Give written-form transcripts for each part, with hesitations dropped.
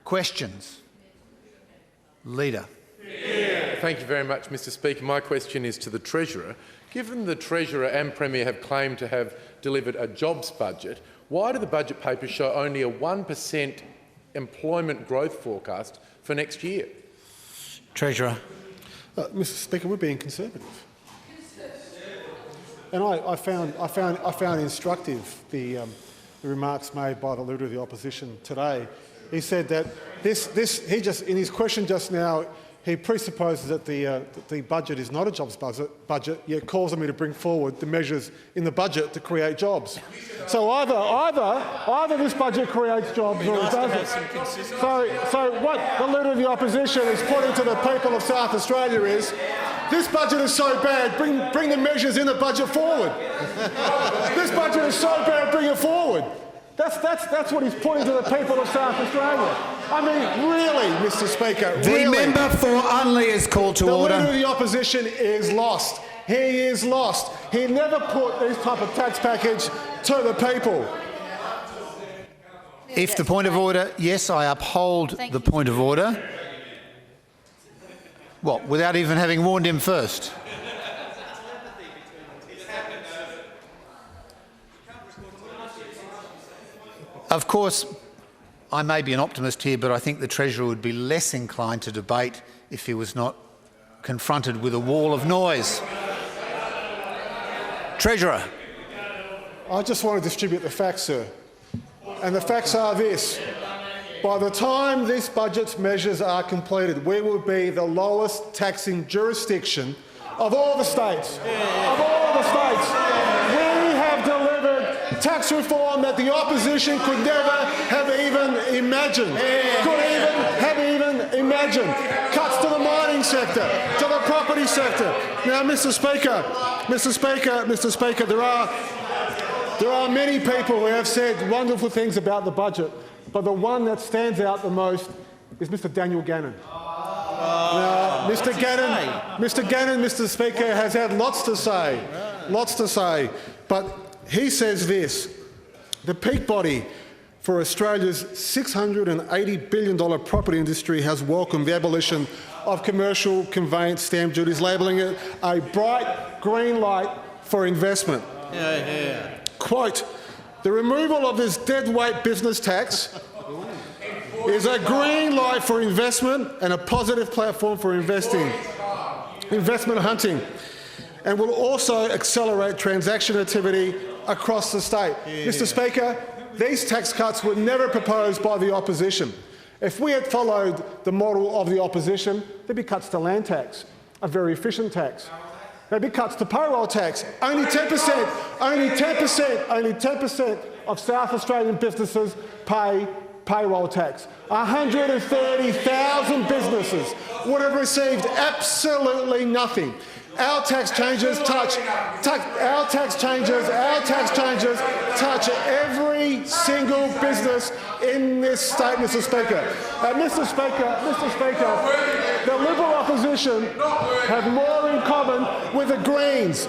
Questions? Leader. Thank you very much, Mr Speaker. My question is to the Treasurer. Given the Treasurer and Premier have claimed to have delivered a jobs budget, why do the budget papers show only a 1% employment growth forecast for next year? Treasurer. Mr Speaker, we're being conservative. And I found instructive the remarks made by the Leader of the Opposition today. He said that in his question just now, he presupposes that the budget is not a jobs budget, yet calls on me to bring forward the measures in the budget to create jobs. So either this budget creates jobs or it doesn't. So what the Leader of the Opposition is putting to the people of South Australia is, this budget is so bad, bring the measures in the budget forward. This budget is so bad, bring it forward. That's what he's putting to the people of South Australia. I mean, really, Mr Speaker, really. The member for Unley is called to order. The Leader of the Opposition is lost. He is lost. He never put this type of tax package to the people. If the point of order, yes, I uphold the point of order. What, without even having warned him first? Of course, I may be an optimist here, but I think the Treasurer would be less inclined to debate if he was not confronted with a wall of noise. Treasurer. I just want to distribute the facts, sir. And the facts are this. By the time this budget's measures are completed, we will be the lowest taxing jurisdiction of all the states. Of all the states. We have delivered tax reform that the opposition could never have even imagined. Cuts to the mining sector, to the property sector. Now, Mr Speaker, there are many people who have said wonderful things about the budget, but the one that stands out the most is Mr Daniel Gannon. Now, Mr Gannon, Mr Speaker, has had lots to say, but he says this: the peak body for Australia's $680 billion property industry has welcomed the abolition of commercial conveyance stamp duties, labelling it a bright green light for investment. Quote, the removal of this deadweight business tax is a green light for investment and a positive platform for investment hunting, and will also accelerate transaction activity across the state. Mr Speaker, these tax cuts were never proposed by the opposition. If we had followed the model of the opposition, there'd be cuts to land tax, a very efficient tax. There'd be cuts to payroll tax. Only 10% of South Australian businesses pay payroll tax. 130,000 businesses would have received absolutely nothing. Our tax changes touch touch every single business in this state, Mr Speaker. Mr Speaker, the Liberal opposition have more in common with the Greens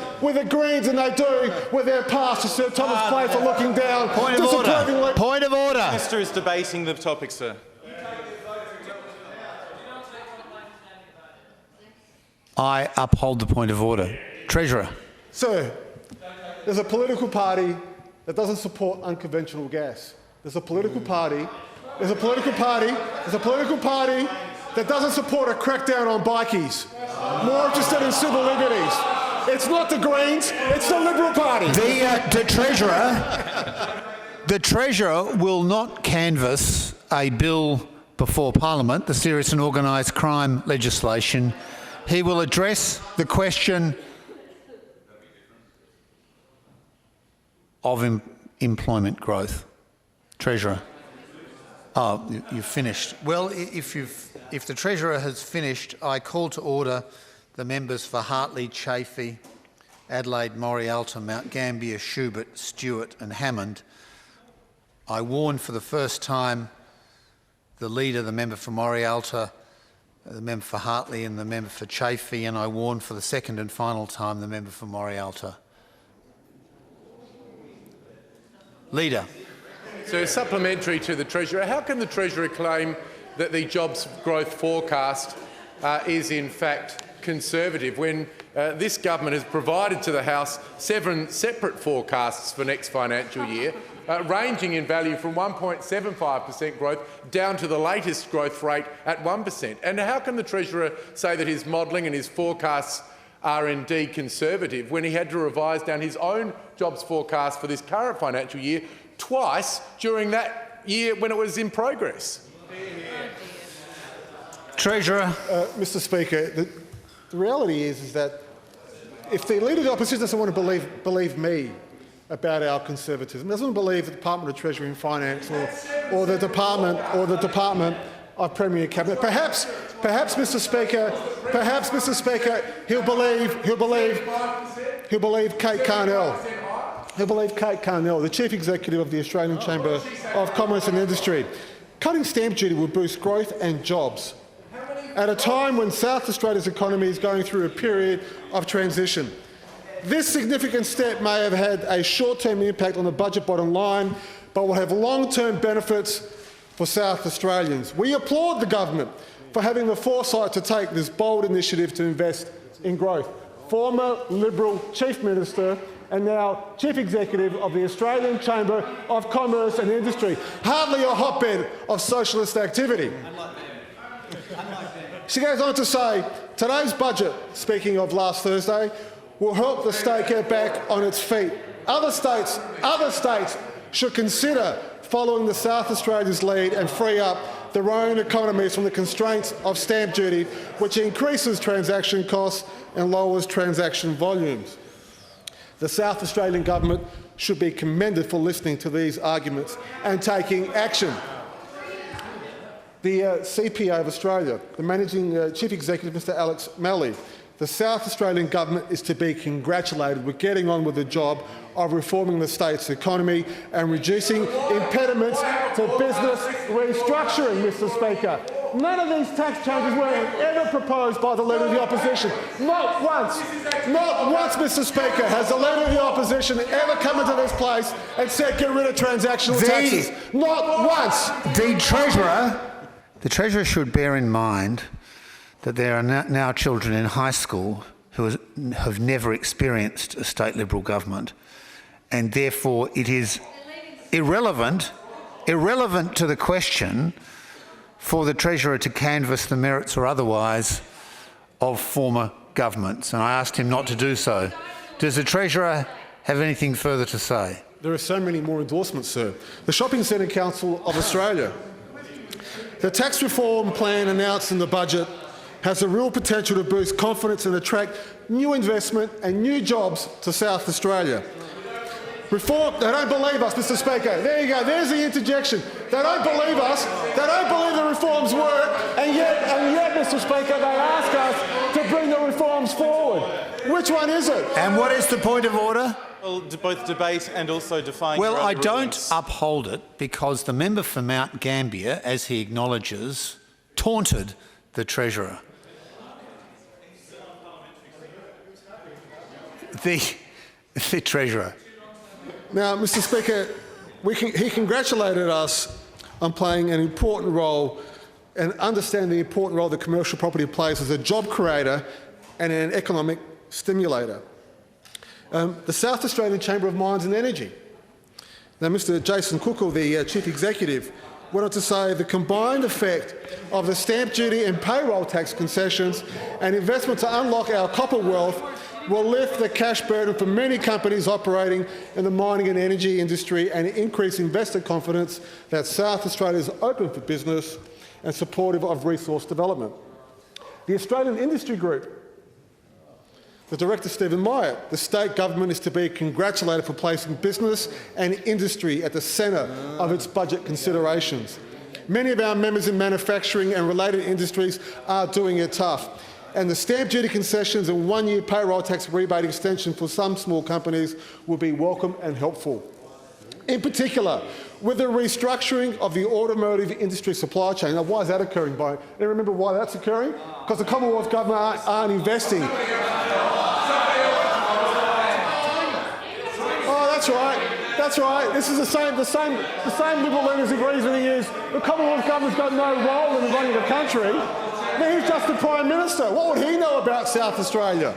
than they do with their past. Sir Thomas Playford looking down. Point of order. Point of order. The Minister is debating the topic, sir. I uphold the point of order. Treasurer. Sir, there's a political party that doesn't support unconventional gas. There's a political party that doesn't support a crackdown on bikies. More interested in civil liberties. It's not the Greens, it's the Liberal Party. The Treasurer will not canvass a bill before Parliament, the serious and organised crime legislation. He will address the question of employment growth. Treasurer. Oh, you've finished. Well, if the Treasurer has finished, I call to order the members for Hartley, Chafee, Adelaide, Morialta, Mount Gambier, Schubert, Stewart and Hammond. I warn for the first time the Leader, the member for Morialta, the member for Hartley and the member for Chafee, and I warn for the second and final time the member for Morialta. Leader. So, supplementary to the Treasurer, how can the Treasurer claim that the jobs growth forecast is in fact conservative, when this government has provided to the House 7 separate forecasts for next financial year, ranging in value from 1.75% growth down to the latest growth rate at 1%. And how can the Treasurer say that his modelling and his forecasts are indeed conservative when he had to revise down his own jobs forecast for this current financial year twice during that year when it was in progress? Treasurer. Mr Speaker, the reality is that if the Leader of the Opposition doesn't want to believe me about our conservatism, doesn't believe the Department of Treasury and Finance or the Department of Premier Cabinet, perhaps, Mr Speaker, he'll believe Kate Carnell. He'll believe Kate Carnell, the Chief Executive of the Australian Chamber of Commerce and Industry. Cutting stamp duty will boost growth and jobs at a time when South Australia's economy is going through a period of transition. This significant step may have had a short-term impact on the budget bottom line, but will have long-term benefits for South Australians. We applaud the government for having the foresight to take this bold initiative to invest in growth. Former Liberal Chief Minister and now Chief Executive of the Australian Chamber of Commerce and Industry. Hardly a hotbed of socialist activity. She goes on to say, today's budget, speaking of last Thursday, will help the state get back on its feet. Other states should consider following the South Australians' lead and free up their own economies from the constraints of stamp duty, which increases transaction costs and lowers transaction volumes. The South Australian government should be commended for listening to these arguments and taking action. The CPA of Australia, the Managing Chief Executive, Mr Alex Malley, the South Australian government is to be congratulated with getting on with the job of reforming the state's economy and reducing impediments to business restructuring, Mr Speaker. None of these tax changes were ever proposed by the Leader of the Opposition. Not once, Mr Speaker, has the Leader of the Opposition ever come into this place and said get rid of transactional taxes. Not once. The Treasurer should bear in mind that there are now children in high school who have never experienced a state Liberal government, and therefore it is irrelevant to the question for the Treasurer to canvass the merits or otherwise of former governments, and I asked him not to do so. Does the Treasurer have anything further to say? There are so many more endorsements, sir. The Shopping Centre Council of Australia. The tax reform plan announced in the budget has a real potential to boost confidence and attract new investment and new jobs to South Australia. Reform, they don't believe us, Mr Speaker. There you go, there's the interjection. They don't believe us, they don't believe the reforms work, and yet, Mr Speaker, they ask us to bring the reforms forward. Which one is it? And what is the point of order? Well, both debate and also define. Well, I don't uphold it because the member for Mount Gambier, as he acknowledges, taunted the Treasurer. The Treasurer. Now, Mr Speaker, he congratulated us on playing an important role and understand the important role that commercial property plays as a job creator and an economic stimulator. The South Australian Chamber of Mines and Energy. Now, Mr Jason Cookell, the Chief Executive, went on to say the combined effect of the stamp duty and payroll tax concessions and investment to unlock our copper wealth will lift the cash burden for many companies operating in the mining and energy industry and increase investor confidence that South Australia is open for business and supportive of resource development. The Australian Industry Group, the Director Stephen Myatt, the state government is to be congratulated for placing business and industry at the centre of its budget considerations. Many of our members in manufacturing and related industries are doing it tough, and the stamp duty concessions and one-year payroll tax rebate extension for some small companies will be welcome and helpful. In particular, with the restructuring of the automotive industry supply chain. Now, why is that occurring? Anyone remember why that's occurring? Because the Commonwealth Government aren't investing. Oh, that's That's right. That's right. This is the same Liberal leader's reasoning is the Commonwealth government's got no role in running the country. Now, he's just the Prime Minister. What would he know about South Australia?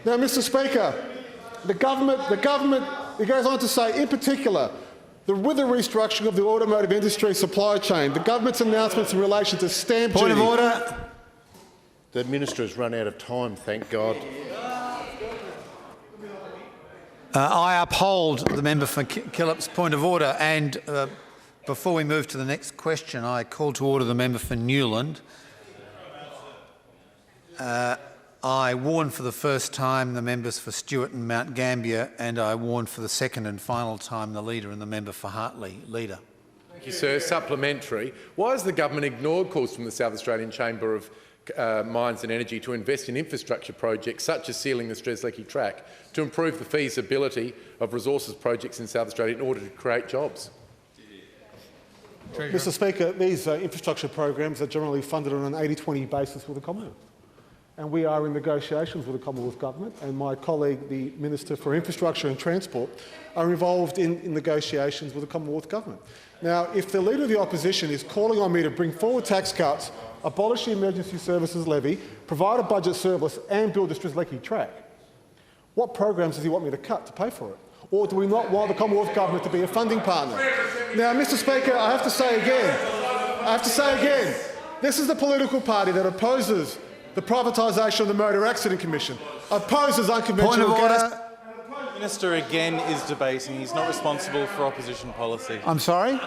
Now, Mr. Speaker, the government, he goes on to say, in particular, with the restructuring of the automotive industry supply chain, the government's announcements in relation to stamp duty... Point of order. The minister has run out of time, thank God. I uphold the member for Killip's point of order, and before we move to the next question, I call to order the member for Newland. I warn for the first time the members for Stewart and Mount Gambier, and I warn for the second and final time the leader and the member for Hartley. Leader. Thank you, sir. Supplementary. Why has the government ignored calls from the South Australian Chamber of Mines and Energy to invest in infrastructure projects such as sealing the Strzelecki track to improve the feasibility of resources projects in South Australia in order to create jobs? Mr. Speaker, these infrastructure programs are generally funded on an 80-20 basis with the Commonwealth. And we are in negotiations with the Commonwealth Government, and my colleague, the Minister for Infrastructure and Transport, are involved in negotiations with the Commonwealth Government. Now, if the Leader of the Opposition is calling on me to bring forward tax cuts, abolish the Emergency Services Levy, provide a budget surplus and build the Strzelecki track, what programs does he want me to cut to pay for it? Or do we not want the Commonwealth Government to be a funding partner? Now, Mr. Speaker, I have to say again, this is the political party that opposes the privatisation of the Motor Accident Commission, opposes unconventional gas. The Minister again is debating. He's not responsible for opposition policy. I'm sorry?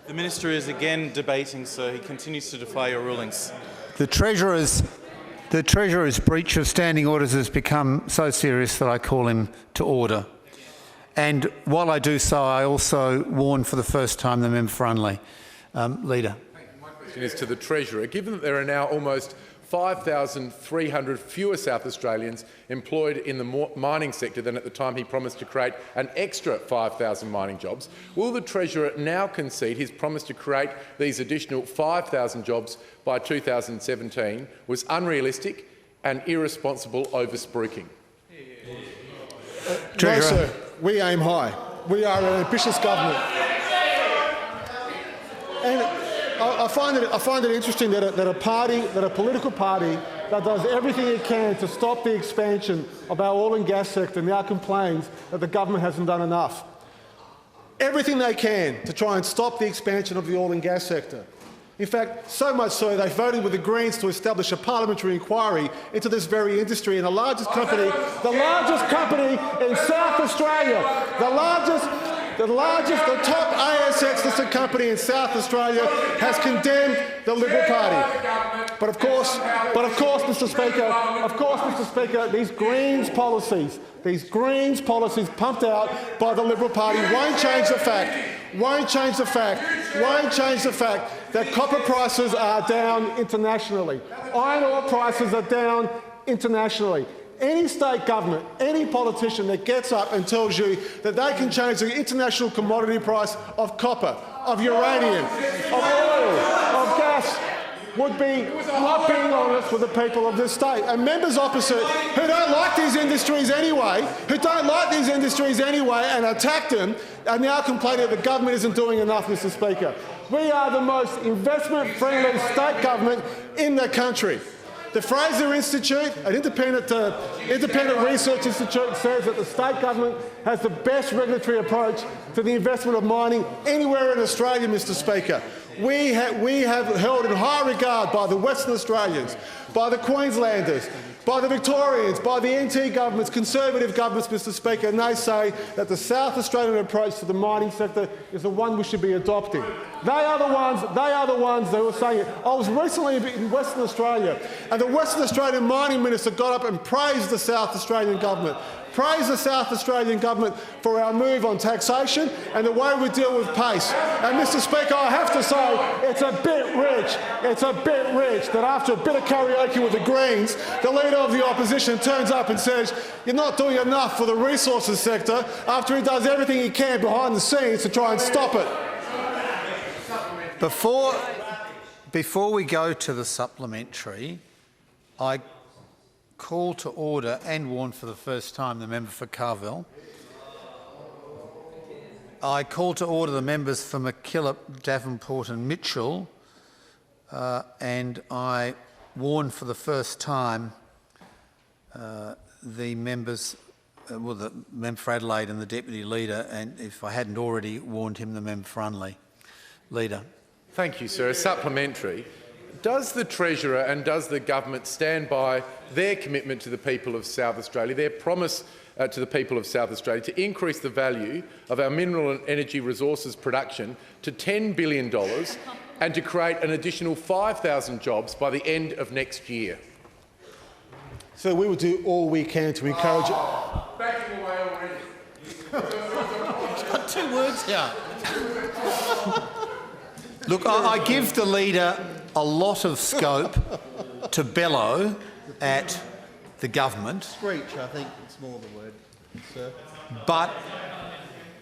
The Minister is again debating, sir. He continues to defy your rulings. The Treasurer's breach of standing orders has become so serious that I call him to order. And while I do so, I also warn for the first time the member for Unley. Leader. My question is to the Treasurer. Given that there are now almost 5,300 fewer South Australians employed in the mining sector than at the time he promised to create an extra 5,000 mining jobs, will the Treasurer now concede his promise to create these additional 5,000 jobs by 2017 was unrealistic and irresponsible over-spruiking? No, sir. We aim high. We are an ambitious government. And I find it interesting that a political party that does everything it can to stop the expansion of our oil and gas sector now complains that the government hasn't done enough. Everything they can to try and stop the expansion of the oil and gas sector. In fact, so much so they voted with the Greens to establish a parliamentary inquiry into this very industry, and the largest company in South Australia, the top ASX-listed company in South Australia has condemned the Liberal Party. But of course, Mr. Speaker, these Greens policies pumped out by the Liberal Party won't change the fact that copper prices are down internationally. Iron ore prices are down internationally. Any state government, any politician that gets up and tells you that they can change the international commodity price of copper, of uranium, of oil, of gas, would be not being honest with the people of this state. And members opposite who don't like these industries anyway, and attack them, are now complaining that the government isn't doing enough, Mr. Speaker. We are the most investment-friendly state government in the country. The Fraser Institute, an independent research institute, says that the state government has the best regulatory approach to the investment of mining anywhere in Australia, Mr. Speaker. We have held in high regard by the Western Australians, by the Queenslanders, by the Victorians, by the NT governments, Conservative governments, Mr. Speaker, and they say that the South Australian approach to the mining sector is the one we should be adopting. They are the ones who are saying it. I was recently in Western Australia, and the Western Australian mining minister got up and praised the South Australian government. Praise the South Australian government for our move on taxation and the way we deal with PACE. And Mr. Speaker, I have to say, it's a bit rich that after a bit of karaoke with the Greens, the Leader of the Opposition turns up and says, you're not doing enough for the resources sector, after he does everything he can behind the scenes to try and stop it. Before we go to the supplementary, call to order and warn for the first time the member for Carville. I call to order the members for MacKillop, Davenport and Mitchell, and I warn for the first time the members, the member for Adelaide and the Deputy Leader, and if I hadn't already warned him, the member for Unley. Leader. Thank you, sir. A supplementary. Does the Treasurer and does the government stand by their commitment to the people of South Australia, their promise to the people of South Australia to increase the value of our mineral and energy resources production to $10 billion and to create an additional 5,000 jobs by the end of next year? So we will do all we can to encourage... Backing away already. He's got 2 words here. Look, I give the Leader a lot of scope to bellow at the government. Screech, I think it's more the word, sir. But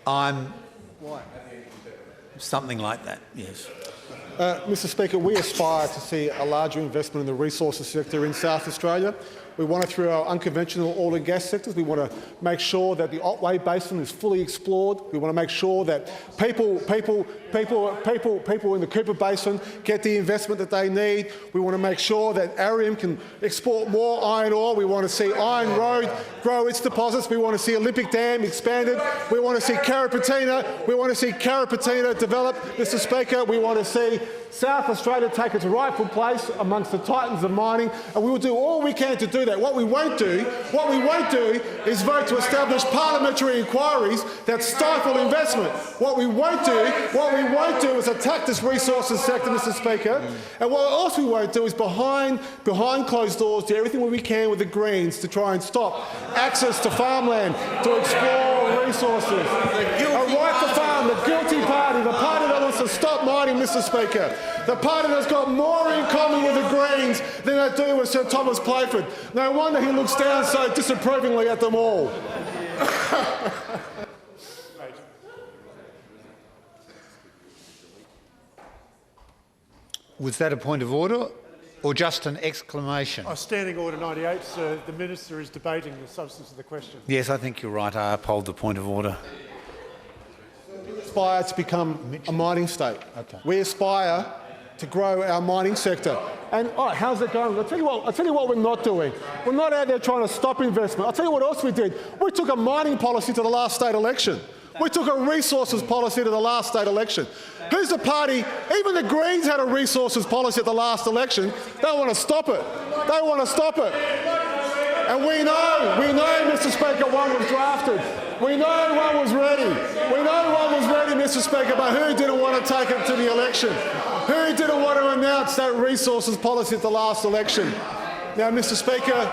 I'm... Why? Something like that, yes. Mr Speaker, we aspire to see a larger investment in the resources sector in South Australia. We want it through our unconventional oil and gas sectors. We want to make sure that the Otway Basin is fully explored. We want to make sure that people in the Cooper Basin get the investment that they need. We want to make sure that Arium can export more iron ore. We want to see Iron Road grow its deposits. We want to see Olympic Dam expanded. We want to see Carrapateena. We want to see Carrapateena develop. Mr Speaker, we want to see South Australia take its rightful place amongst the titans of mining, and we will do all we can to do that. What we won't do is vote to establish parliamentary inquiries that stifle investment. What we won't do is attack this resources sector, Mr Speaker. And what else we won't do is behind closed doors do everything we can with the Greens to try and stop access to farmland, to explore resources. A right to farm, the guilty party, the party that wants to stop mining, Mr Speaker. The party that's got more in common with the Greens than they do with Sir Thomas Playford. No wonder he looks down so disapprovingly at them all. Was that a point of order or just an exclamation? Standing Order 98, sir. The Minister is debating the substance of the question. Yes, I think you're right. I uphold the point of order. We aspire to become a mining state. Okay. We aspire to grow our mining sector. And how's it going? I'll tell you what we're not doing. We're not out there trying to stop investment. I'll tell you what else we did. We took a mining policy to the last state election. We took a resources policy to the last state election. Who's the party? Even the Greens had a resources policy at the last election. They want to stop it. They want to stop it. And we know, Mr Speaker, one was drafted. We know one was ready. We know one was ready, Mr Speaker, but who didn't want to take it to the election? Who didn't want to announce that resources policy at the last election? Now, Mr Speaker,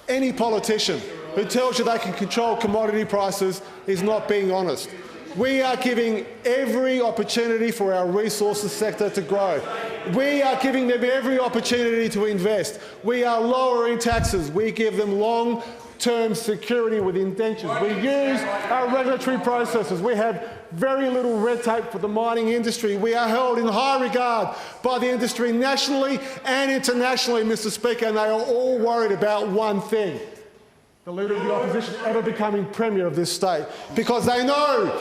any politician who tells you they can control commodity prices is not being honest. We are giving every opportunity for our resources sector to grow. We are giving them every opportunity to invest. We are lowering taxes. We give them long-term security with indentures. We use our regulatory processes. We have very little red tape for the mining industry. We are held in high regard by the industry nationally and internationally, Mr Speaker, and they are all worried about one thing: the Leader of the Opposition ever becoming Premier of this state, because they know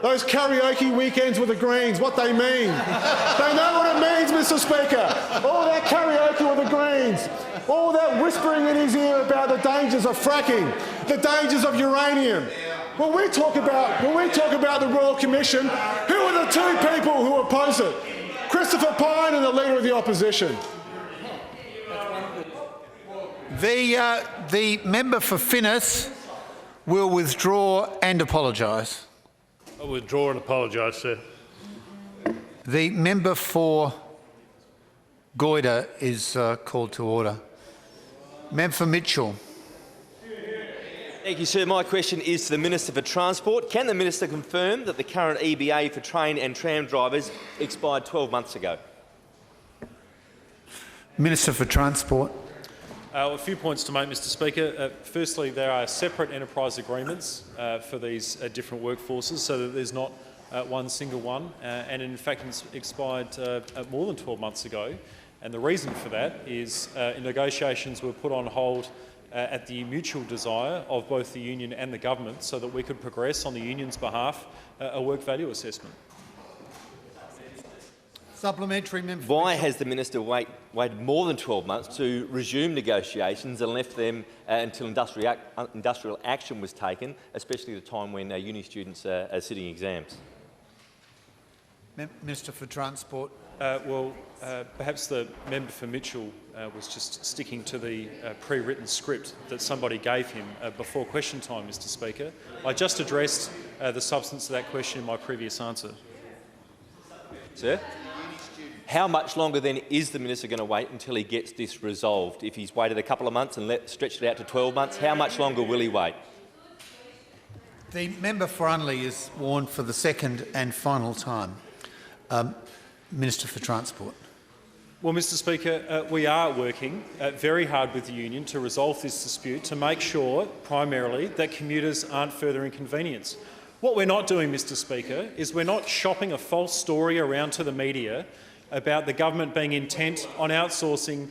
those karaoke weekends with the Greens, what they mean. They know what it means, Mr Speaker. All that karaoke with the Greens, all that whispering in his ear about the dangers of fracking, the dangers of uranium. When we talk about the Royal Commission, who are the 2 people who oppose it? Christopher Pyne and the Leader of the Opposition. The member for Finnis will withdraw and apologise. I withdraw and apologise, sir. The member for Goyder is called to order. Member for Mitchell. Thank you, sir. My question is to the Minister for Transport. Can the Minister confirm that the current EBA for train and tram drivers expired 12 months ago? Minister for Transport. A few points to make, Mr Speaker. Firstly, there are separate enterprise agreements for these different workforces, so that there's not one single one, and in fact it's expired more than 12 months ago. And the reason for that is negotiations were put on hold at the mutual desire of both the union and the government so that we could progress on the union's behalf a work value assessment. Supplementary member. Why has the minister waited more than 12 months to resume negotiations and left them until industrial action was taken, especially at a time when uni students are sitting exams? Minister for Transport. Perhaps the member for Mitchell was just sticking to the pre-written script that somebody gave him before question time, Mr Speaker. I just addressed the substance of that question in my previous answer. Sir? How much longer then is the minister going to wait until he gets this resolved? If he's waited a couple of months and stretched it out to 12 months, how much longer will he wait? The member for Unley is warned for the second and final time. Minister for Transport. Well, Mr Speaker, we are working very hard with the union to resolve this dispute to make sure, primarily, that commuters aren't further inconvenienced. What we're not doing, Mr Speaker, is we're not shopping a false story around to the media about the government being intent on outsourcing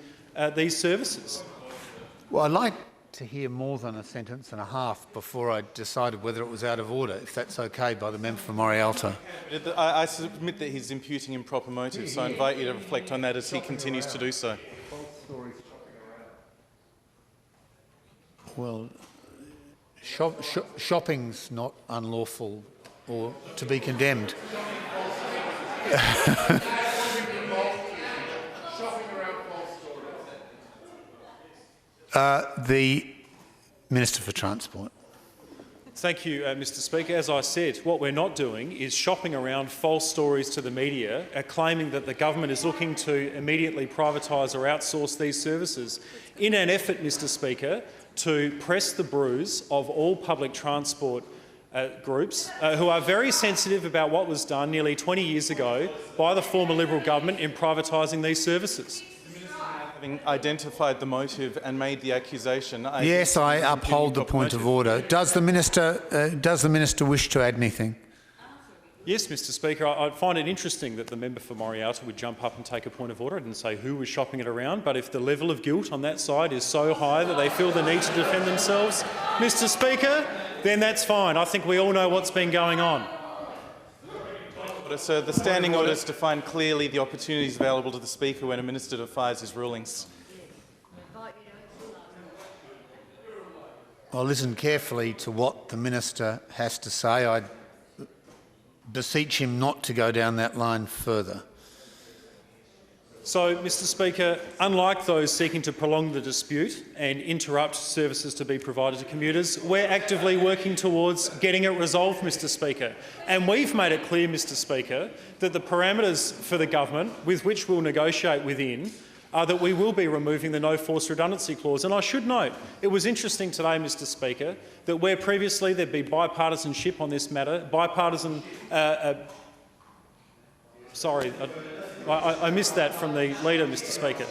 these services. Well, I'd like to hear more than a sentence and a half before I decided whether it was out of order, if that's okay by the member for Morialta. I submit that he's imputing improper motives, so I invite you to reflect on that as he continues to do so. Well, shopping's not unlawful or to be condemned. The Minister for Transport. Thank you, Mr Speaker. As I said, what we're not doing is shopping around false stories to the media, claiming that the government is looking to immediately privatise or outsource these services in an effort, Mr Speaker, to press the bruise of all public transport groups who are very sensitive about what was done nearly 20 years ago by the former Liberal government in privatising these services. Having identified the motive and made the accusation, Yes, I uphold the point of order. Does the minister wish to add anything? Yes, Mr Speaker. I find it interesting that the member for Morialta would jump up and take a point of order. I didn't say who was shopping it around, but if the level of guilt on that side is so high that they feel the need to defend themselves, Mr Speaker, then that's fine. I think we all know what's been going on. So the standing orders define clearly the opportunities available to the Speaker when a minister defies his rulings. I'll listen carefully to what the minister has to say. I beseech him not to go down that line further. So, Mr Speaker, unlike those seeking to prolong the dispute and interrupt services to be provided to commuters, we're actively working towards getting it resolved, Mr Speaker. And we've made it clear, Mr Speaker, that the parameters for the government with which we'll negotiate within are that we will be removing the no force redundancy clause. And I should note, it was interesting today, Mr Speaker, that where previously there'd be bipartisanship on this matter, I missed that from the leader, Mr Speaker.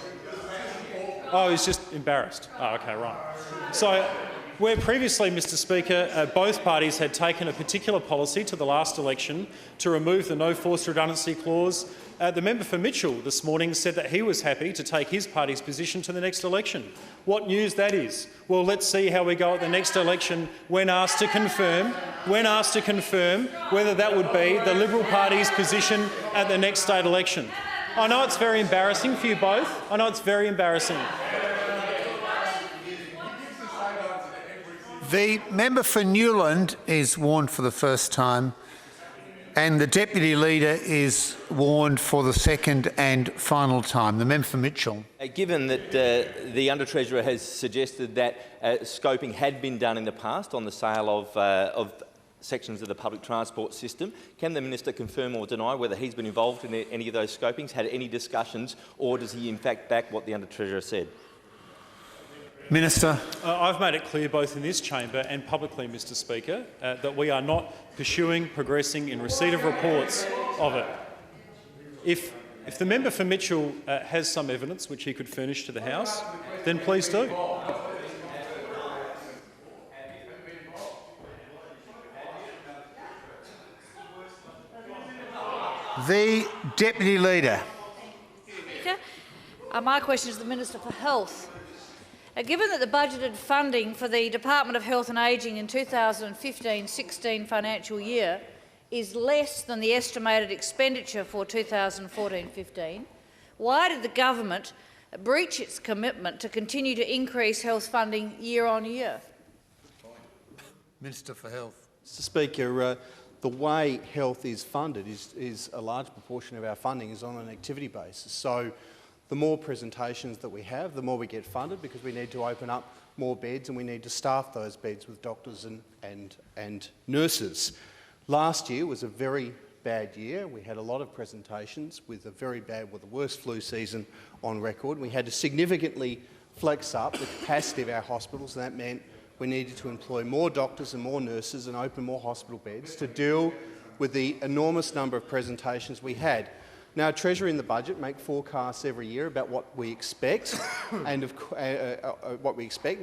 Oh, he's just embarrassed. Oh, OK, right. So, where previously, Mr Speaker, both parties had taken a particular policy to the last election to remove the no force redundancy clause, the member for Mitchell this morning said that he was happy to take his party's position to the next election. What news that is? Well, let's see how we go at the next election when asked to confirm whether that would be the Liberal Party's position at the next state election. I know it's very embarrassing for you both. I know it's very embarrassing. The member for Newland is warned for the first time, and the Deputy Leader is warned for the second and final time. The member for Mitchell. Given that the Under-Treasurer has suggested that scoping had been done in the past on the sale of sections of the public transport system, can the minister confirm or deny whether he's been involved in any of those scopings, had any discussions, or does he in fact back what the Under-Treasurer said? Minister. I've made it clear both in this chamber and publicly, Mr Speaker, that we are not pursuing, progressing in receipt of reports of it. If the member for Mitchell has some evidence which he could furnish to the House, then please do. The Deputy Leader. My question is to the Minister for Health. Given that the budgeted funding for the Department of Health and Ageing in 2015-16 financial year is less than the estimated expenditure for 2014-15, why did the government breach its commitment to continue to increase health funding year on year? Minister for Health. Mr Speaker, the way health is funded is a large proportion of our funding is on an activity basis. So the more presentations that we have, the more we get funded, because we need to open up more beds and we need to staff those beds with doctors and nurses. Last year was a very bad year. We had a lot of presentations with the worst flu season on record. We had to significantly flex up the capacity of our hospitals, and that meant we needed to employ more doctors and more nurses and open more hospital beds to deal with the enormous number of presentations we had. Now, Treasury and the budget make forecasts every year about what we expect, and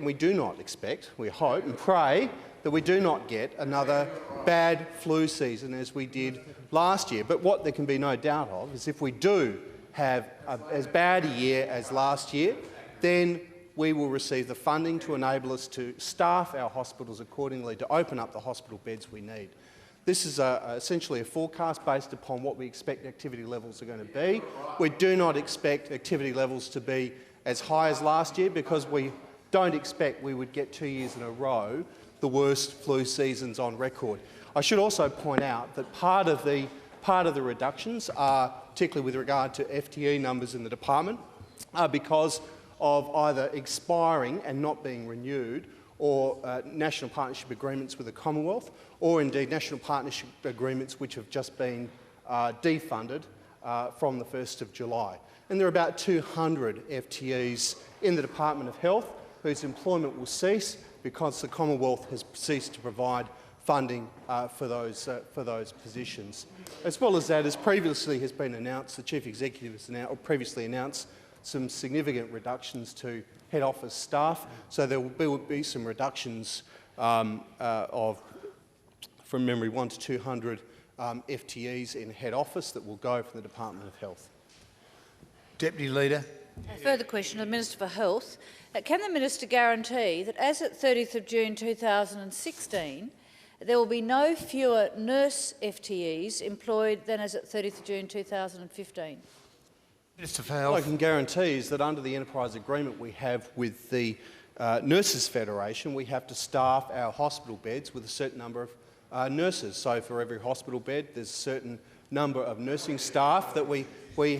we do not expect, we hope and pray that we do not get another bad flu season as we did last year. But what there can be no doubt of is if we do have as bad a year as last year, then we will receive the funding to enable us to staff our hospitals accordingly, to open up the hospital beds we need. This is essentially a forecast based upon what we expect activity levels are going to be. We do not expect activity levels to be as high as last year because we don't expect we would get 2 years in a row the worst flu seasons on record. I should also point out that part of the reductions are, particularly with regard to FTE numbers in the department, are because of either expiring and not being renewed, or national partnership agreements with the Commonwealth, or indeed national partnership agreements which have just been defunded from the 1st of July. And there are about 200 FTEs in the Department of Health whose employment will cease because the Commonwealth has ceased to provide funding for those positions. As well as that, as previously has been announced, the Chief Executive has previously announced some significant reductions to head office staff, so there will be some reductions of, from memory, 100 to 200 FTEs in head office that will go from the Department of Health. Deputy Leader. A further question to the Minister for Health. Can the Minister guarantee that as at 30th of June 2016, there will be no fewer nurse FTEs employed than as at 30th of June 2015? Minister for Health. What I can guarantee is that under the enterprise agreement we have with the Nurses Federation, we have to staff our hospital beds with a certain number of nurses. So for every hospital bed, there's a certain number of nursing staff that we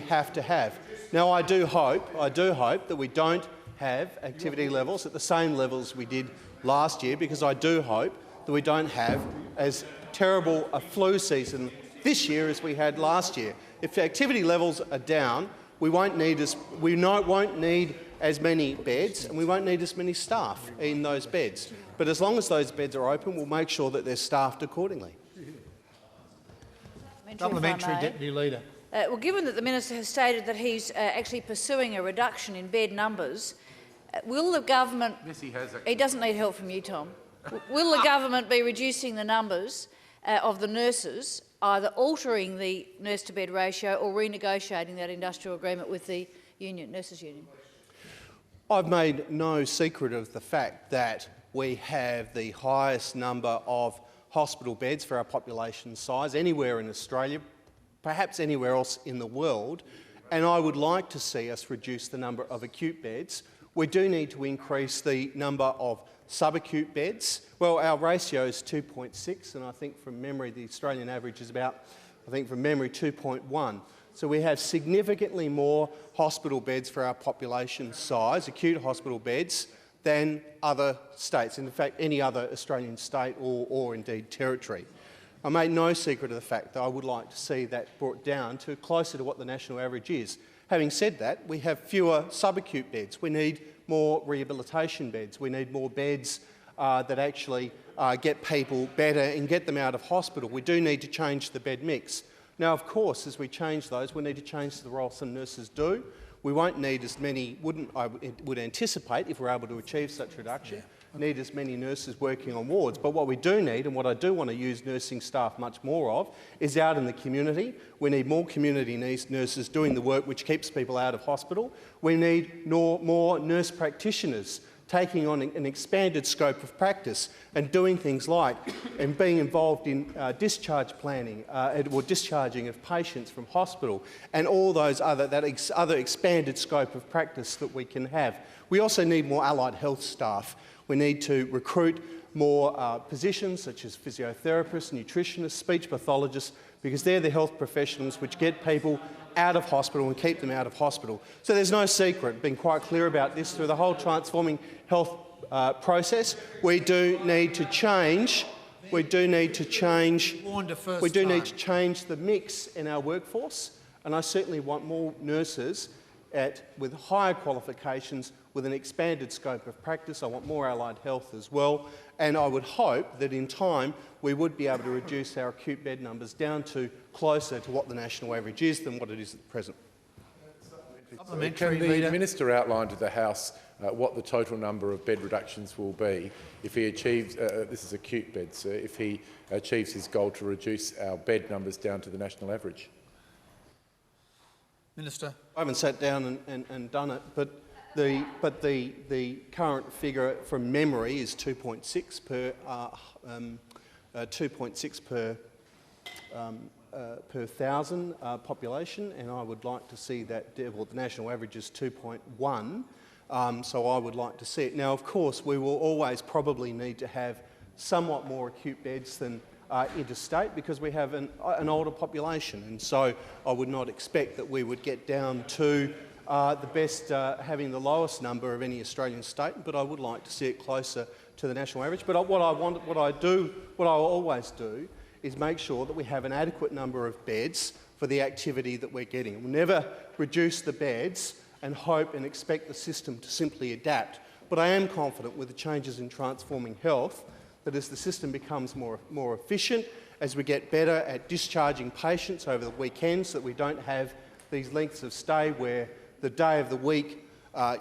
have to have. Now, I do hope that we don't have activity levels at the same levels we did last year, because I do hope that we don't have as terrible a flu season this year as we had last year. If activity levels are down, we won't need as many beds, and we won't need as many staff in those beds. But as long as those beds are open, we'll make sure that they're staffed accordingly. Supplementary, Deputy Leader. Well, given that the Minister has stated that he's actually pursuing a reduction in bed numbers, will the government— Yes, he has. He doesn't need help from you, Tom. Will the government be reducing the numbers of the nurses, either altering the nurse-to-bed ratio or renegotiating that industrial agreement with the union, nurses' union? I've made no secret of the fact that we have the highest number of hospital beds for our population size anywhere in Australia, perhaps anywhere else in the world, and I would like to see us reduce the number of acute beds. We do need to increase the number of subacute beds. Well, our ratio is 2.6, and I think from memory the Australian average is about, 2.1. So we have significantly more hospital beds for our population size, acute hospital beds, than other states, in fact any other Australian state or indeed territory. I made no secret of the fact that I would like to see that brought down to closer to what the national average is. Having said that, we have fewer subacute beds. We need more rehabilitation beds. We need more beds that actually get people better and get them out of hospital. We do need to change the bed mix. Now, of course, as we change those, we need to change the role some nurses do. We won't need as many, I would anticipate, if we're able to achieve such reduction, need as many nurses working on wards. But what we do need, and what I do want to use nursing staff much more of, is out in the community. We need more community nurses doing the work which keeps people out of hospital. We need more nurse practitioners taking on an expanded scope of practice and doing things like and being involved in discharge planning or discharging of patients from hospital and all those other expanded scope of practice that we can have. We also need more allied health staff. We need to recruit more positions such as physiotherapists, nutritionists, speech pathologists, because they're the health professionals which get people out of hospital and keep them out of hospital. So there's no secret, been quite clear about this through the whole transforming health process. We do need to change. We do need to change. We do need to change the mix in our workforce, and I certainly want more nurses with higher qualifications, with an expanded scope of practice. I want more allied health as well, and I would hope that in time we would be able to reduce our acute bed numbers down to closer to what the national average is than what it is at present. Can the Minister outline to the House what the total number of bed reductions will be if he achieves, this is acute beds, sir, if he achieves his goal to reduce our bed numbers down to the national average? Minister. I haven't sat down and done it, but the current figure from memory is 2.6 per thousand population, and I would like to see that. Well, the national average is 2.1, so I would like to see it. Now, of course, we will always probably need to have somewhat more acute beds than interstate because we have an older population, and so I would not expect that we would get down to the best, having the lowest number of any Australian state, but I would like to see it closer to the national average. But what I will always do is make sure that we have an adequate number of beds for the activity that we're getting. We'll never reduce the beds and hope and expect the system to simply adapt. But I am confident with the changes in transforming health that as the system becomes more efficient, as we get better at discharging patients over the weekends, so that we don't have these lengths of stay where the day of the week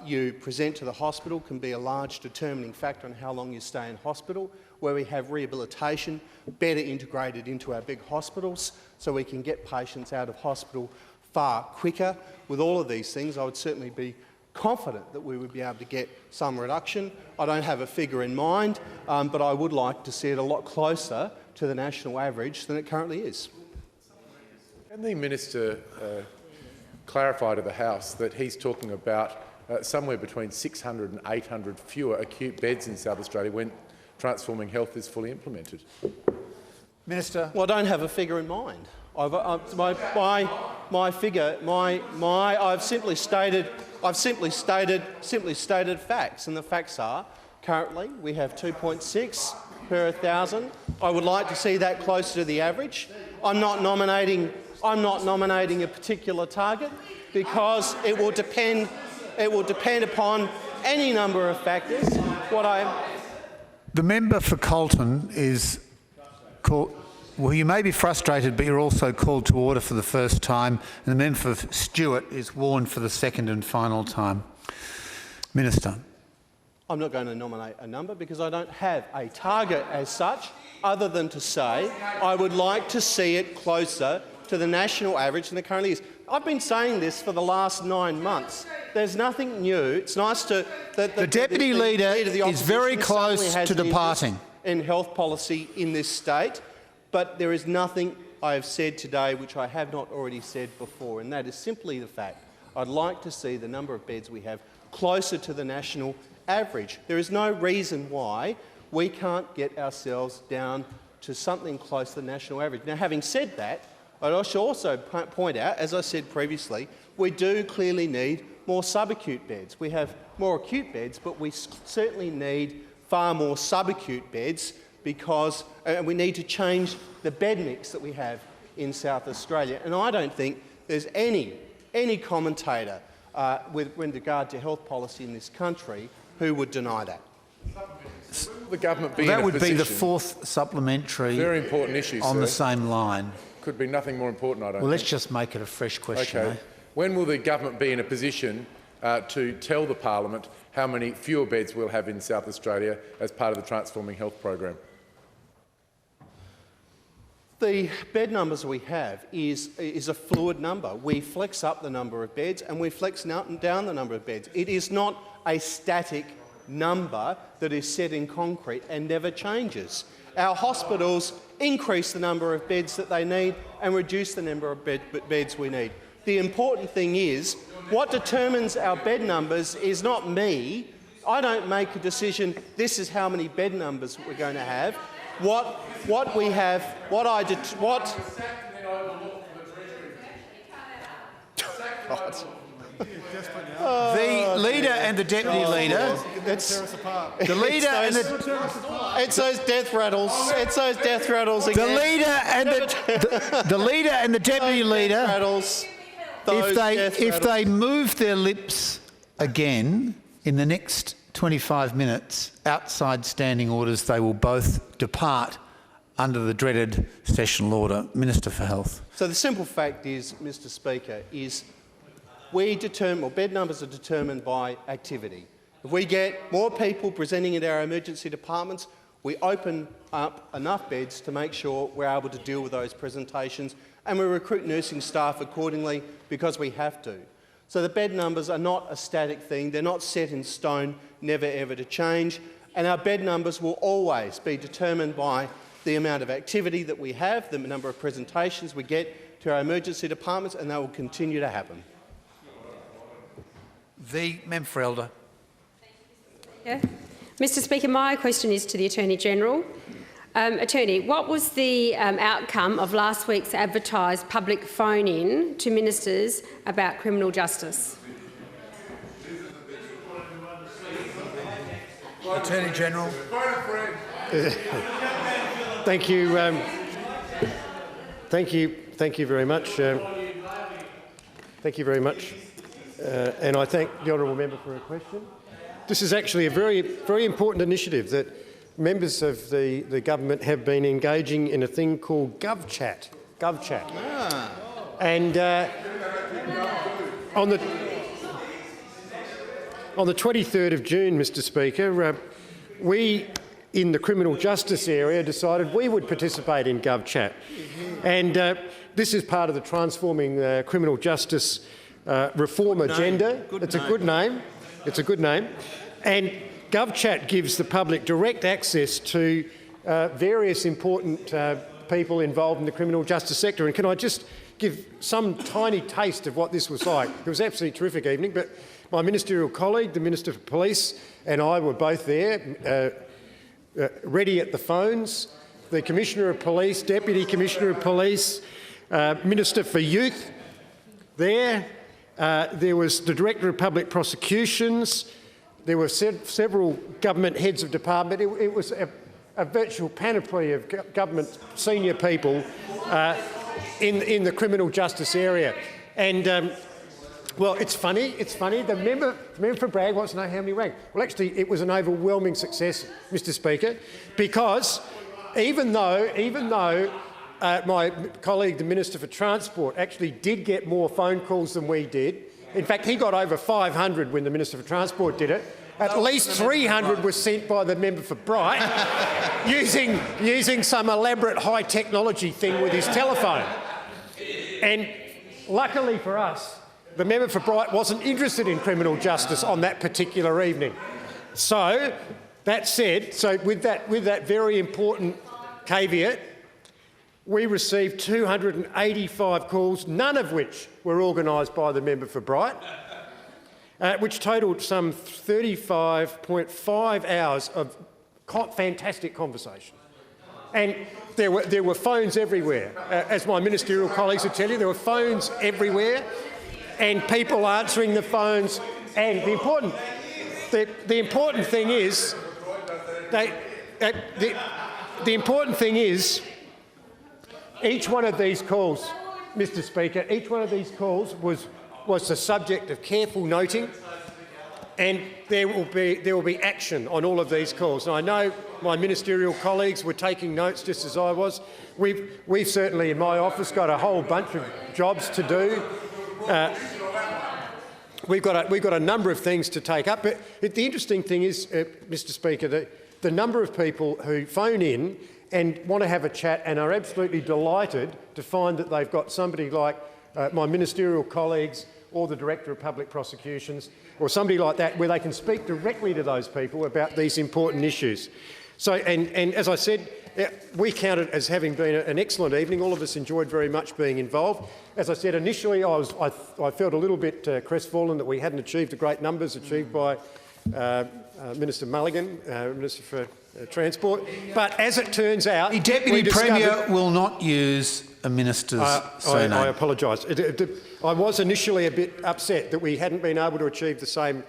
you present to the hospital can be a large determining factor on how long you stay in hospital, where we have rehabilitation better integrated into our big hospitals so we can get patients out of hospital far quicker. With all of these things, I would certainly be confident that we would be able to get some reduction. I don't have a figure in mind, but I would like to see it a lot closer to the national average than it currently is. Can the Minister clarify to the House that he's talking about somewhere between 600 and 800 fewer acute beds in South Australia when transforming health is fully implemented? Minister. Well, I don't have a figure in mind. I've simply stated facts, and the facts are currently we have 2.6 per 1,000. I would like to see that closer to the average. I'm not nominating a particular target because it will depend upon any number of factors. The member for Colton is called. Well, you may be frustrated, but you're also called to order for the first time, and the member for Stewart is warned for the second and final time. Minister. I'm not going to nominate a number because I don't have a target as such, other than to say I would like to see it closer to the national average than it currently is. I've been saying this for the last 9 months. There's nothing new. It's nice to... The Deputy Leader is very close to departing. In health policy in this state, but there is nothing I have said today which I have not already said before, and that is simply the fact I'd like to see the number of beds we have closer to the national average. There is no reason why we can't get ourselves down to something close to the national average. Now, having said that, I should also point out, as I said previously, we do clearly need more subacute beds. We have more acute beds, but we certainly need far more subacute beds because we need to change the bed mix that we have in South Australia. And I don't think there's any commentator with regard to health policy in this country who would deny that. Will the government be that would be the fourth supplementary very important issue, on sir. the same line. Could be nothing more important, I don't Well, let's think. just make it a fresh question. Okay. When will the government be in a position to tell the Parliament how many fewer beds we'll have in South Australia as part of the Transforming Health program? The bed numbers we have is a fluid number. We flex up the number of beds and we flex down the number of beds. It is not a static number that is set in concrete and never changes. Our hospitals increase the number of beds that they need and reduce the number of beds we need. The important thing is, what determines our bed numbers is not me. I don't make a decision, this is how many bed numbers we're going to have. What we have, what I did, what... The leader and the deputy leader. The leader and the. It's those death rattles. It's those death rattles again. The leader and the leader and the deputy leader. Rattles. If they move their lips again in the next 25 minutes, outside standing orders, they will both depart under the dreaded sessional order. Minister for Health. So the simple fact is, Mr. Speaker, is bed numbers are determined by activity. If we get more people presenting at our emergency departments, we open up enough beds to make sure we're able to deal with those presentations, and we recruit nursing staff accordingly because we have to. So the bed numbers are not a static thing. They're not set in stone, never ever to change. And our bed numbers will always be determined by the amount of activity that we have, the number of presentations we get to our emergency departments, and that will continue to happen. The member for Elder. Yeah. Mr. Speaker, my question is to the Attorney-General. Attorney, what was the outcome of last week's advertised public phone-in to ministers about criminal justice? Attorney-General. Thank you. Thank you very much. Thank you very much. And I thank the honourable member for her question. This is actually a very important initiative that members of the government have been engaging in, a thing called GovChat. And on the 23rd of June, Mr. Speaker, we in the criminal justice area decided we would participate in GovChat. And this is part of the Transforming Criminal Justice Reform agenda. It's a good name. It's a good name. And GovChat gives the public direct access to various important people involved in the criminal justice sector. And can I just give some tiny taste of what this was like? It was an absolutely terrific evening, but my ministerial colleague, the Minister for Police, and I were both there, ready at the phones. The Commissioner of Police, Deputy Commissioner of Police, Minister for Youth there. There was the Director of Public Prosecutions. There were several government heads of department. It was a virtual panoply of government senior people in the criminal justice area. And, well, it's funny. The member for Bragg wants to know how many rang. Well, actually, it was an overwhelming success, Mr. Speaker, because even though my colleague, the Minister for Transport, actually did get more phone calls than we did. In fact, he got over 500 when the Minister for Transport did it. At least 300 was sent by the member for Bright using some elaborate high technology thing with his telephone. And luckily for us, the member for Bright wasn't interested in criminal justice on that particular evening. So, that said, with that very important caveat, we received 285 calls, none of which were organised by the member for Bright, which totalled some 35.5 hours of fantastic conversation. And there were phones everywhere. As my ministerial colleagues would tell you, there were phones everywhere and people answering the phones. And the important thing is, each one of these calls, Mr. Speaker, each one of these calls was the subject of careful noting, and there will be action on all of these calls. And I know my ministerial colleagues were taking notes just as I was. We've certainly in my office got a whole bunch of jobs to do. we've got a number of things to take up. But the interesting thing is, Mr Speaker, the number of people who phone in and want to have a chat and are absolutely delighted to find that they've got somebody like my ministerial colleagues or the Director of Public Prosecutions or somebody like that where they can speak directly to those people about these important issues. So, and as I said, we count it as having been an excellent evening. All of us enjoyed very much being involved. As I said initially, I felt a little bit crestfallen that we hadn't achieved the great numbers achieved by Minister Mulligan, Minister for Transport. But as it turns out, the Deputy Premier will not use a minister's surname. I apologise. I was initially a bit upset that we hadn't been able to achieve the same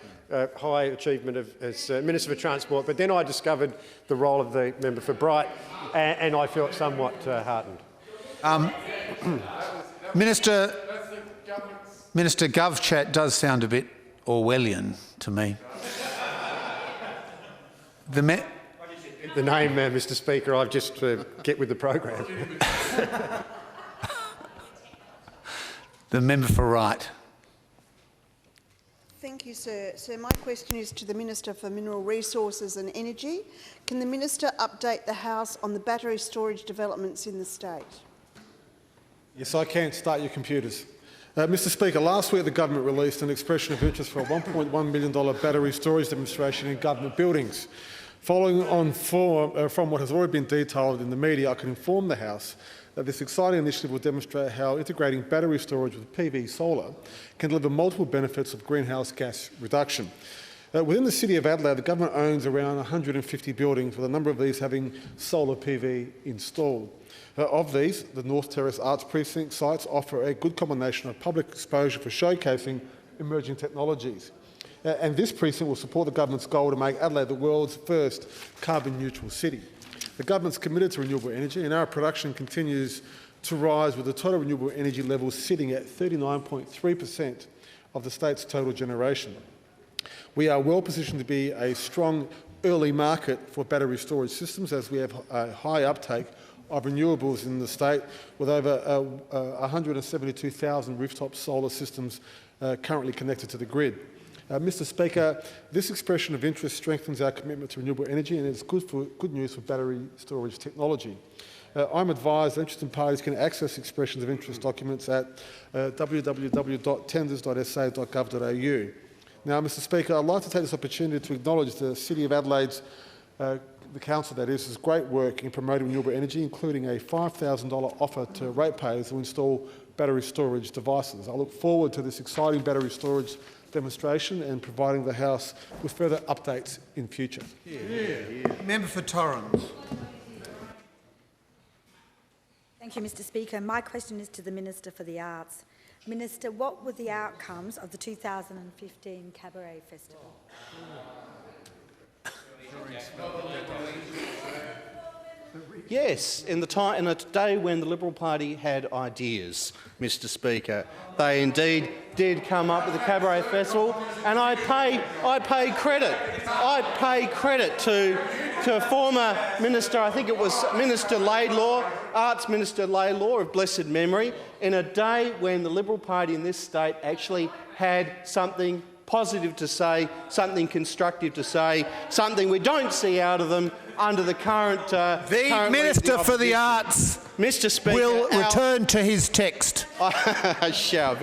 high achievement as Minister for Transport, but then I discovered the role of the member for Bright, and I felt somewhat heartened. Minister, GovChat does sound a bit Orwellian to me. The name, Mr Speaker, I've just get with the program. The member for Wright. Thank you, sir. So my question is to the Minister for Mineral Resources and Energy. Can the Minister update the House on the battery storage developments in the state? Yes, I can. Start your computers. Mr Speaker, last week the government released an expression of interest for a $1.1 million battery storage demonstration in government buildings. Following on from what has already been detailed in the media, I can inform the House that this exciting initiative will demonstrate how integrating battery storage with PV solar can deliver multiple benefits of greenhouse gas reduction. Within the City of Adelaide, the government owns around 150 buildings, with a number of these having solar PV installed. Of these, the North Terrace Arts Precinct sites offer a good combination of public exposure for showcasing emerging technologies. And this precinct will support the government's goal to make Adelaide the world's first carbon-neutral city. The government's committed to renewable energy, and our production continues to rise, with the total renewable energy levels sitting at 39.3% of the state's total generation. We are well positioned to be a strong early market for battery storage systems, as we have a high uptake of renewables in the state, with over 172,000 rooftop solar systems currently connected to the grid. Mr Speaker, this expression of interest strengthens our commitment to renewable energy, and it's good news for battery storage technology. I'm advised that interested parties can access expressions of interest documents at www.tenders.sa.gov.au. Now, Mr Speaker, I'd like to take this opportunity to acknowledge the City of Adelaide's, the Council that is, great work in promoting renewable energy, including a $5,000 offer to ratepayers who install battery storage devices. I look forward to this exciting battery storage demonstration and providing the House with further updates in future. Member for Torrens. Thank you, Mr Speaker. My question is to the Minister for the Arts. Minister, what were the outcomes of the 2015 Cabaret Festival? Yes, in a day when the Liberal Party had ideas, Mr Speaker, they indeed did come up with the Cabaret Festival, and I pay credit to a former minister, I think it was Minister Laidlaw, Arts Minister Laidlaw of blessed memory, in a day when the Liberal Party in this state actually had something positive to say, something constructive to say, something we don't see out of them under the current... the Minister for the Arts Mr Speaker, will return to his text. I shall.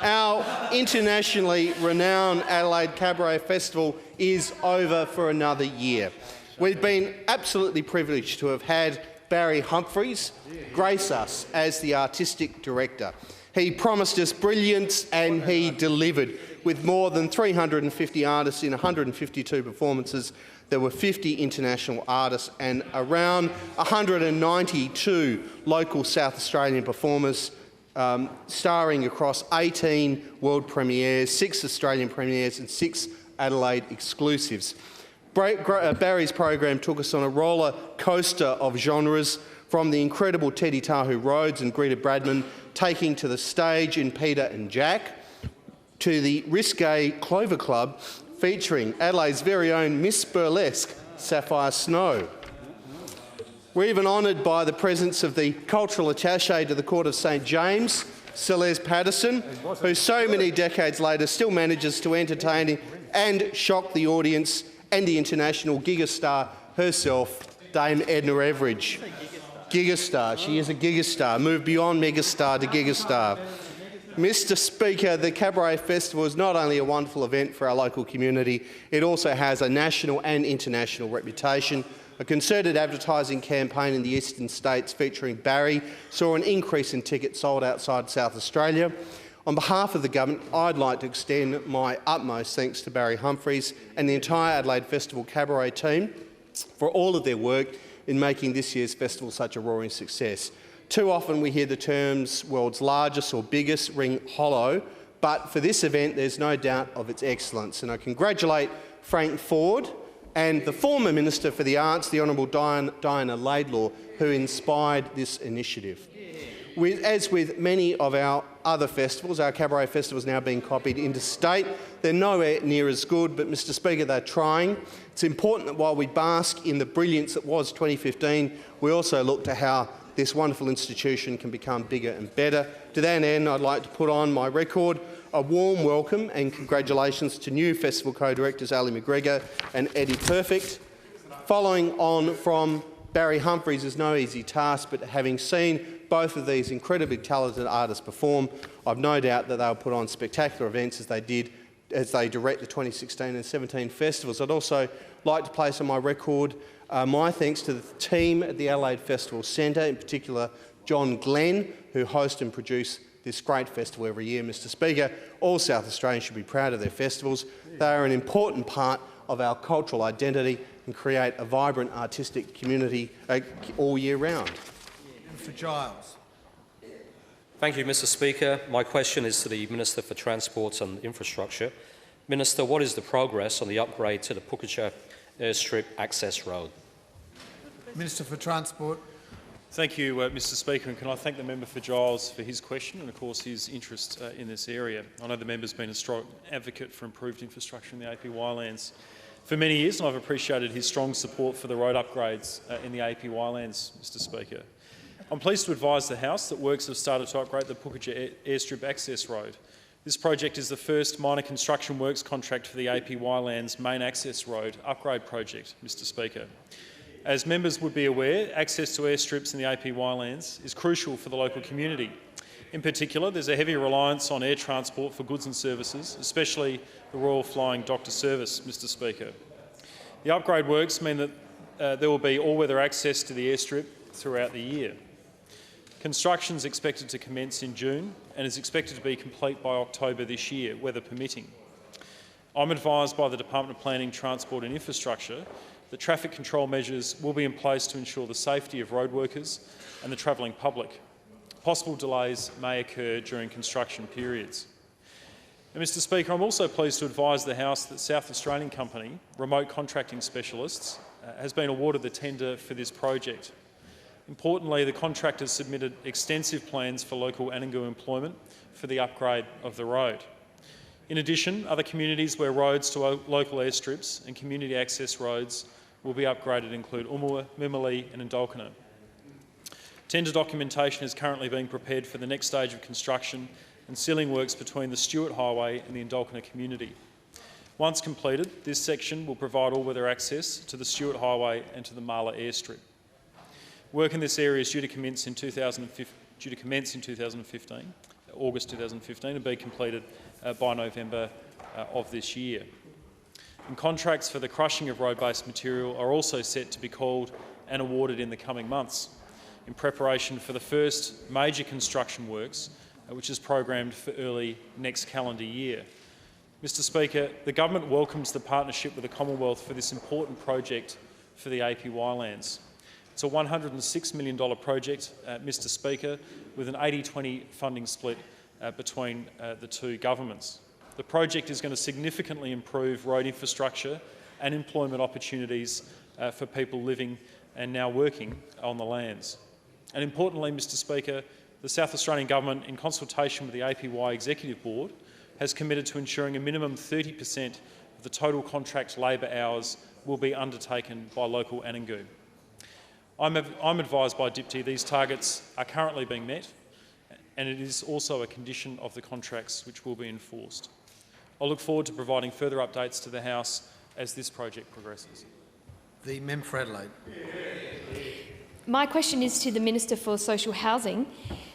Our internationally renowned Adelaide Cabaret Festival is over for another year. We've been absolutely privileged to have had Barry Humphries grace us as the artistic director. He promised us brilliance and he delivered. With more than 350 artists in 152 performances, there were 50 international artists and around 192 local South Australian performers, starring across 18 world premieres, 6 Australian premieres and 6 Adelaide exclusives. Barry's program took us on a roller coaster of genres, from the incredible Teddy Tahu Rhodes and Greta Bradman taking to the stage in Peter and Jack, to the risque Clover Club featuring Adelaide's very own Miss Burlesque, Sapphire Snow. We're even honoured by the presence of the cultural attaché to the Court of St James, Celeste Patterson, who so many decades later still manages to entertain and shock the audience, and the international gigastar herself, Dame Edna Everage. Gigastar. She is a gigastar. Move beyond megastar to gigastar. Mr Speaker, the Cabaret Festival is not only a wonderful event for our local community, it also has a national and international reputation. A concerted advertising campaign in the eastern states featuring Barry saw an increase in tickets sold outside South Australia. On behalf of the government, I'd like to extend my utmost thanks to Barry Humphries and the entire Adelaide Festival Cabaret team for all of their work in making this year's festival such a roaring success. Too often we hear the terms world's largest or biggest ring hollow, but for this event there's no doubt of its excellence. And I congratulate Frank Ford and the former Minister for the Arts, the Honourable Diana Laidlaw, who inspired this initiative. As with many of our other festivals, our cabaret festivals now being copied interstate. They're nowhere near as good, but Mr Speaker, they're trying. It's important that while we bask in the brilliance that was 2015, we also look to how this wonderful institution can become bigger and better. To that end, I'd like to put on my record a warm welcome and congratulations to new festival co-directors Ali McGregor and Eddie Perfect. Following on from Barry Humphries is no easy task, but having seen both of these incredibly talented artists perform, I've no doubt that they'll put on spectacular events as they direct the 2016 and 17 festivals. I'd also like to place on my record my thanks to the team at the Adelaide Festival Centre, in particular John Glenn, who host and produce this great festival every year. Mr Speaker, all South Australians should be proud of their festivals. They are an important part of our cultural identity and create a vibrant artistic community all year round. For Giles. Thank you, Mr Speaker. My question is to the Minister for Transport and Infrastructure. Minister, what is the progress on the upgrade to the Pukecha Airstrip access road? Minister for Transport. Thank you, Mr Speaker, and can I thank the member for Giles for his question and, of course, his interest in this area. I know the member's been a strong advocate for improved infrastructure in the APY lands for many years, and I've appreciated his strong support for the road upgrades in the APY lands, Mr Speaker. I'm pleased to advise the House that works have started to upgrade the Pukecha Airstrip access road. This project is the first minor construction works contract for the APY lands main access road upgrade project, Mr Speaker. As members would be aware, access to airstrips in the APY lands is crucial for the local community. In particular, there's a heavy reliance on air transport for goods and services, especially the Royal Flying Doctor Service, Mr Speaker. The upgrade works mean that there will be all-weather access to the airstrip throughout the year. Construction is expected to commence in June and is expected to be complete by October this year, weather permitting. I'm advised by the Department of Planning, Transport and Infrastructure that traffic control measures will be in place to ensure the safety of road workers and the travelling public. Possible delays may occur during construction periods. And Mr Speaker, I'm also pleased to advise the House that South Australian company, Remote Contracting Specialists, has been awarded the tender for this project. Importantly, the contractors submitted extensive plans for local Anangu employment for the upgrade of the road. In addition, other communities where roads to local airstrips and community access roads will be upgraded include Umua, Mimili and Indulkina. Tender documentation is currently being prepared for the next stage of construction and sealing works between the Stewart Highway and the Indulkina community. Once completed, this section will provide all-weather access to the Stewart Highway and to the Marla airstrip. Work in this area is due to commence in 2015, August 2015, and be completed by November of this year. And contracts for the crushing of road-based material are also set to be called and awarded in the coming months in preparation for the first major construction works, which is programmed for early next calendar year. Mr Speaker, the government welcomes the partnership with the Commonwealth for this important project for the APY lands. It's a $106 million project, Mr Speaker, with an 80-20 funding split between the two governments. The project is going to significantly improve road infrastructure and employment opportunities for people living and now working on the lands. And importantly, Mr Speaker, the South Australian Government, in consultation with the APY Executive Board, has committed to ensuring a minimum 30% of the total contract labour hours will be undertaken by local Anangu. I'm advised by DIPTI these targets are currently being met and it is also a condition of the contracts which will be enforced. I look forward to providing further updates to the House as this project progresses. The member for Adelaide. My question is to the Minister for Social Housing.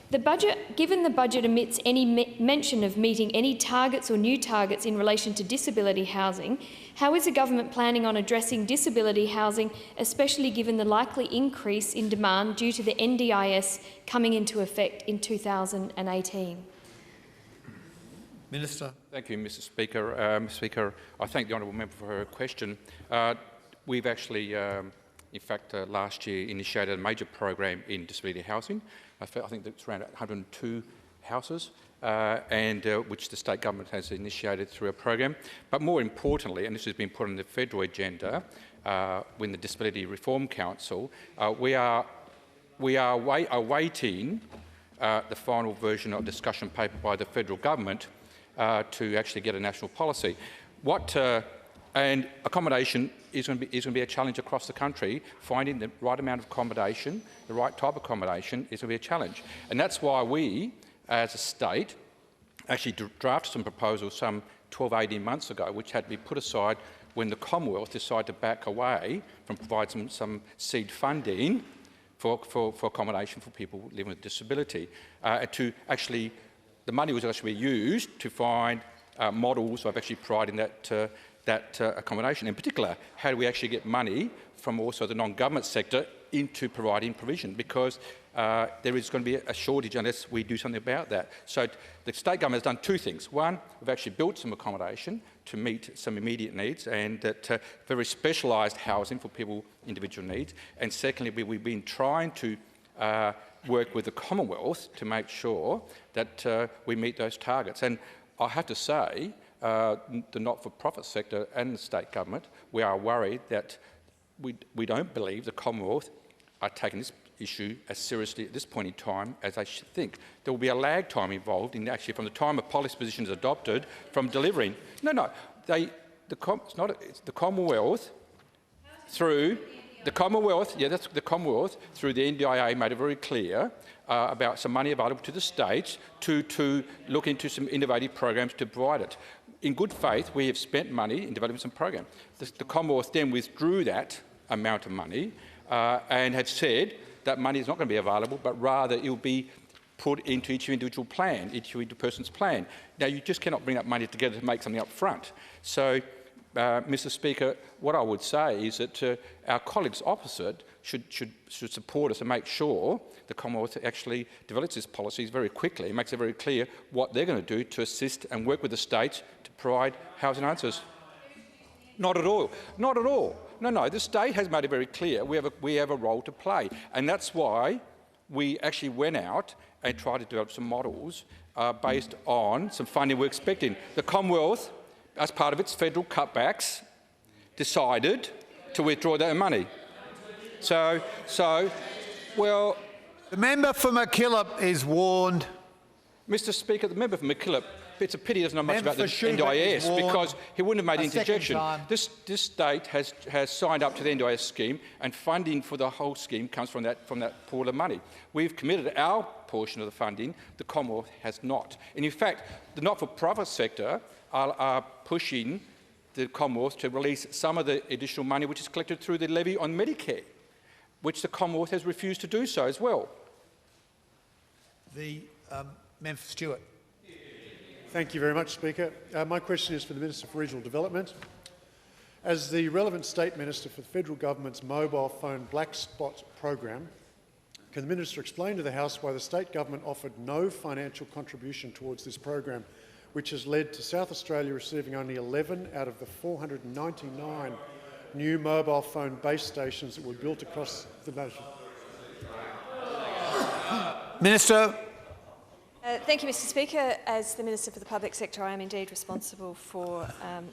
Given the budget omits any mention of meeting any targets or new targets in relation to disability housing, how is the government planning on addressing disability housing, especially given the likely increase in demand due to the NDIS coming into effect in 2018? Minister. Thank you, Mr Speaker. I thank the honourable member for her question. We've actually, in fact, last year initiated a major program in disability housing. I think that's around 102 houses, which the state government has initiated through a program. But more importantly, and this has been put on the federal agenda with the Disability Reform Council, we are awaiting the final version of discussion paper by the federal government to actually get a national policy. And accommodation is going to be a challenge across the country. Finding the right amount of accommodation, the right type of accommodation, is going to be a challenge. And that's why we, as a state, actually drafted some proposals some 12, 18 months ago, which had to be put aside when the Commonwealth decided to back away from providing some seed funding for accommodation for people living with disability. The money was actually used to find models of actually providing that accommodation. In particular, how do we actually get money from also the non-government sector into providing provision? Because there is going to be a shortage unless we do something about that. So the state government has done two things. One, we've actually built some accommodation to meet some immediate needs and very specialised housing for people, individual needs. And secondly, we've been trying to work with the Commonwealth to make sure that we meet those targets. And I have to say, the not-for-profit sector and the state government, we are worried that we don't believe the Commonwealth are taking this issue as seriously at this point in time as they should think. There will be a lag time involved in actually from the time a policy position is adopted from delivering. It's the Commonwealth through the Commonwealth, that's the Commonwealth through the NDIA made it very clear about some money available to the states to look into some innovative programs to provide it. In good faith, we have spent money in developing some programs. The Commonwealth then withdrew that amount of money and had said that money is not going to be available, but rather it will be put into each individual plan, each individual person's plan. Now, you just cannot bring that money together to make something up front. So, Mr Speaker, what I would say is that our colleagues opposite should support us and make sure the Commonwealth actually develops its policies very quickly and makes it very clear what they're going to do to assist and work with the states to provide housing answers. Not at all. Not at all. No, the state has made it very clear we have a role to play, and that's why we actually went out and tried to develop some models based on some funding we're expecting. The Commonwealth, as part of its federal cutbacks, decided to withdraw that money. Well... The member for MacKillop is warned. Mr Speaker, the member for MacKillop, it's a pity he doesn't know much about the NDIS because he wouldn't have made the interjection. This state has signed up to the NDIS scheme, and funding for the whole scheme comes from that pool of money. We've committed our portion of the funding, the Commonwealth has not. And in fact, the not-for-profit sector are pushing the Commonwealth to release some of the additional money which is collected through the levy on Medicare, which the Commonwealth has refused to do so as well. The member for Stewart. Thank you very much, Speaker. My question is for the Minister for Regional Development. As the relevant State Minister for the Federal Government's mobile phone Black Spot program, can the Minister explain to the House why the State Government offered no financial contribution towards this program, which has led to South Australia receiving only 11 out of the 499 new mobile phone base stations that were built across the nation? Minister. Thank you, Mr Speaker. As the Minister for the Public Sector, I am indeed responsible for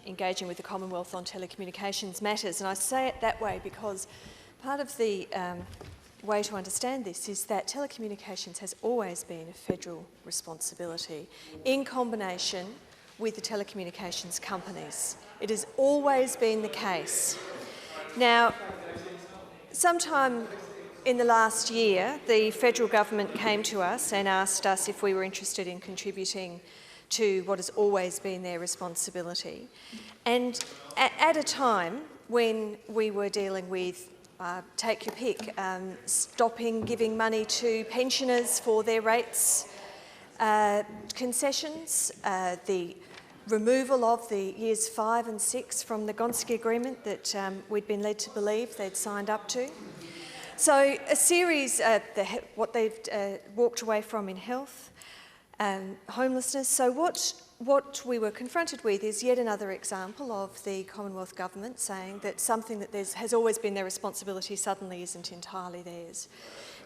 engaging with the Commonwealth on telecommunications matters, and I say it that way because part of the way to understand this is that telecommunications has always been a federal responsibility in combination with the telecommunications companies. It has always been the case. Now, sometime in the last year, the federal government came to us and asked us if we were interested in contributing to what has always been their responsibility. And at a time when we were dealing with, take your pick, stopping giving money to pensioners for their rates concessions, the removal of the years 5 and 6 from the Gonski Agreement that we'd been led to believe they'd signed up to. So a series, what they've walked away from in health, homelessness. So what we were confronted with is yet another example of the Commonwealth Government saying that something that has always been their responsibility suddenly isn't entirely theirs.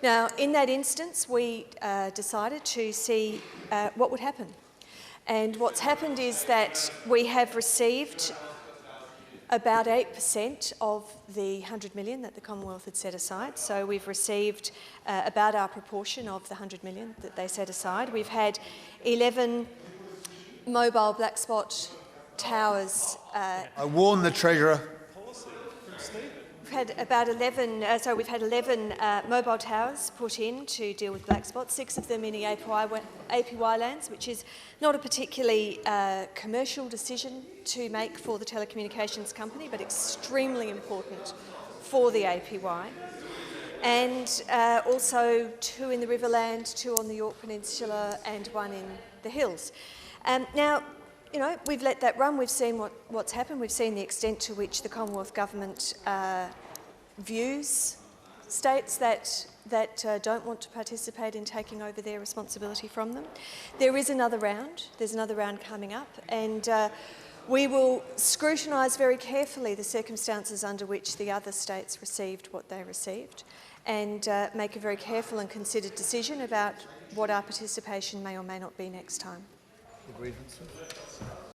Now, in that instance, we decided to see what would happen. And what's happened is that we have received about 8% of the $100 million that the Commonwealth had set aside. So we've received about our proportion of the $100 million that they set aside. We've had 11 mobile black spot towers. I warn the Treasurer. We've had about 11. We've had 11 mobile towers put in to deal with black spots. 6 of them in the APY lands, which is not a particularly commercial decision to make for the telecommunications company, but extremely important for the APY. And also 2 in the Riverland, 2 on the Yorke Peninsula, and 1 in the hills. Now, you know, we've let that run. We've seen what's happened. We've seen the extent to which the Commonwealth Government views states that don't want to participate in taking over their responsibility from them. There is another round. There's another round coming up, and we will scrutinise very carefully the circumstances under which the other states received what they received, and make a very careful and considered decision about what our participation may or may not be next time. The grievances.